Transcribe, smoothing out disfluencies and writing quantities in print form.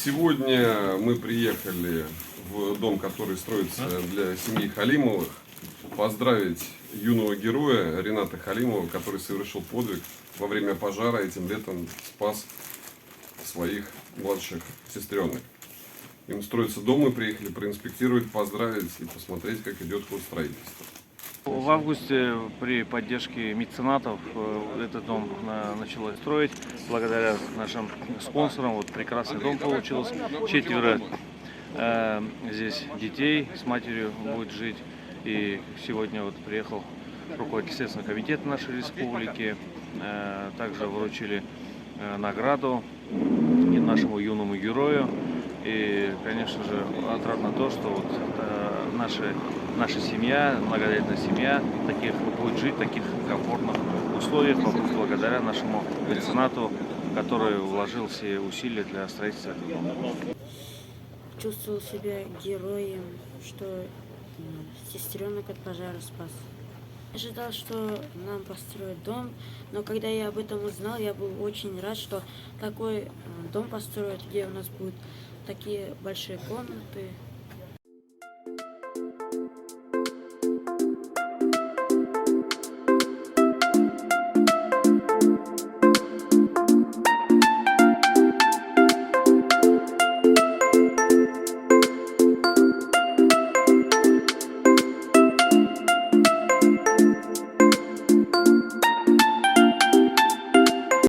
Сегодня мы приехали в дом, который строится для семьи Халимовых, поздравить юного героя Рената Халимова, который совершил подвиг во время пожара, этим летом спас своих младших сестренок. Им строится дом, мы приехали проинспектировать, поздравить и посмотреть, как идет ход строительства. В августе при поддержке меценатов этот дом начало строить. Благодаря нашим спонсорам вот прекрасный дом получился. 4 здесь детей с матерью будет жить. И сегодня вот приехал руководитель Следственного комитета нашей республики. Также вручили награду и нашему юному герою. И, конечно же, отрадно то, что вот наша семья, многодетная семья, будет жить в таких комфортных условиях благодаря нашему меценату, который вложил все усилия для строительства этого дома. Чувствовал себя героем, что сестренок от пожара спас. Ожидал, что нам построят дом, но когда я об этом узнал, я был очень рад, что такой дом построят, где у нас будут такие большие комнаты,